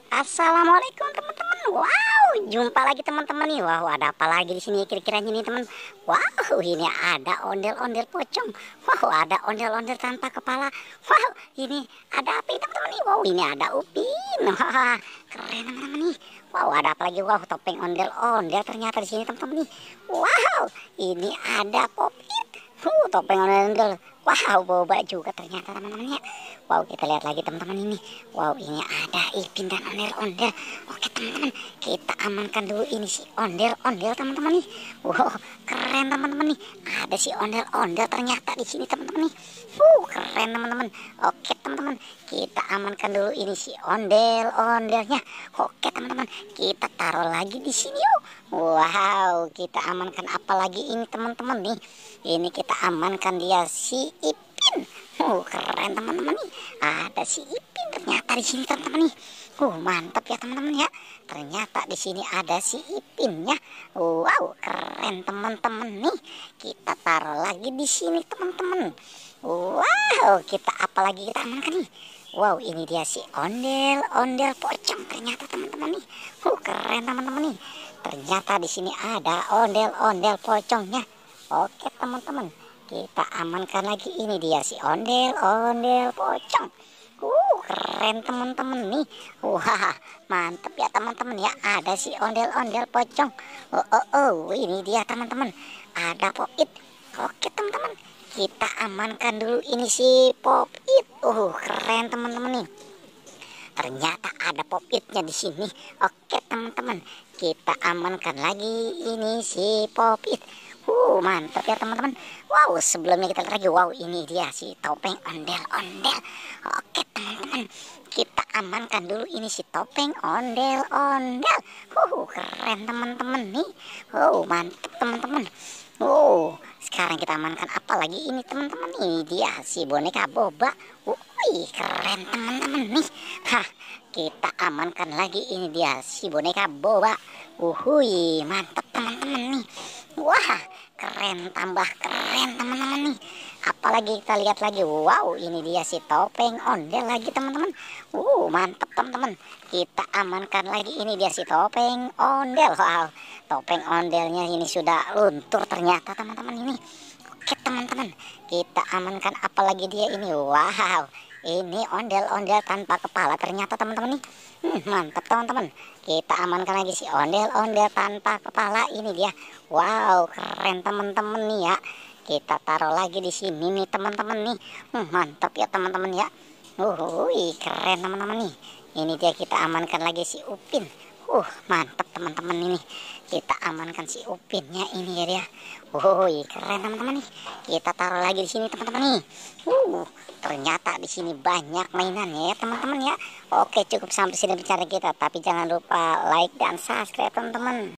Assalamualaikum teman-teman. Wow, jumpa lagi teman-teman nih. Wow, ada apa lagi di sini kira-kiranya nih teman? Wow, ini ada ondel-ondel pocong. Wow, ada ondel-ondel tanpa kepala. Wow, ini ada apa ini teman-teman nih? Wow, ini ada Upin. Wah, keren teman-teman nih. Wow, ada apa lagi? Wow, topeng ondel-ondel ternyata di sini teman-teman nih. Wow, ini ada Popit. Topeng ondel-ondel. Wow, boba juga ternyata teman-teman ya. Wow, kita lihat lagi teman-teman ini. Wow, ini ada Ipin dan ondel-ondel. Oke teman-teman, kita amankan dulu ini si ondel-ondel teman-teman nih. Wow, keren teman-teman nih. Ada si ondel-ondel ternyata di sini teman-teman nih. Keren teman-teman. Oke teman-teman, kita amankan dulu ini si ondel-ondelnya. Oke teman-teman, kita taruh lagi di sini yuk. Wow, kita amankan apa lagi ini teman-teman nih? Ini kita amankan dia si Ipin. Keren teman-teman nih. Ada si Ipin ternyata di sini teman-teman nih. Mantap ya teman-teman ya. Ternyata di sini ada si Ipinnya. Wow, keren teman-teman nih. Kita taruh lagi di sini teman-teman. Wow, kita apalagi kita amankan nih. Wow, ini dia si ondel-ondel pocong ternyata teman-teman nih. Keren teman-teman nih. Ternyata di sini ada ondel-ondel pocongnya. Oke teman-teman, kita amankan lagi ini dia si ondel-ondel pocong. Keren teman-teman nih. Wah, mantap ya teman-teman ya. Ada si ondel-ondel pocong. Ini dia teman-teman. Ada Popit. Oke teman-teman, kita amankan dulu ini si Popit. Keren teman-teman nih. Ternyata ada Popitnya di sini. Oke teman-teman, kita amankan lagi ini si Popit. Mantap ya teman-teman. Wow, sebelumnya kita lihat lagi. Wow, ini dia si topeng ondel-ondel. Oke teman-teman, kita amankan dulu ini si topeng ondel-ondel. Keren teman-teman nih. Mantap teman-teman. Sekarang kita amankan apa lagi ini teman-teman? Ini dia si boneka boba. Keren teman-teman nih. Kita amankan lagi ini dia si boneka boba. Mantap teman-teman nih. Wah, keren tambah keren teman-teman nih. Apalagi kita lihat lagi. Wow, ini dia si topeng ondel lagi teman-teman. Mantap teman-teman. Kita amankan lagi ini dia si topeng ondel. Wow, topeng ondelnya ini sudah luntur ternyata teman-teman ini. Oke teman-teman, kita amankan apalagi dia ini. Wow, ini ondel-ondel tanpa kepala ternyata teman-teman nih. Mantap teman-teman. Kita amankan lagi si ondel-ondel tanpa kepala ini dia. Wow, keren teman-teman nih ya. Kita taruh lagi di sini nih teman-teman nih. Mantap ya teman-teman ya. Keren teman-teman nih. Ini dia kita amankan lagi si Upin. Mantap teman-teman ini. Kita amankan si Upinnya ini ya dia. Keren teman-teman nih. Kita taruh lagi di sini teman-teman nih. Ternyata di sini banyak mainannya ya teman-teman ya. Oke, cukup sampai sini bicara kita, tapi jangan lupa like dan subscribe teman-teman.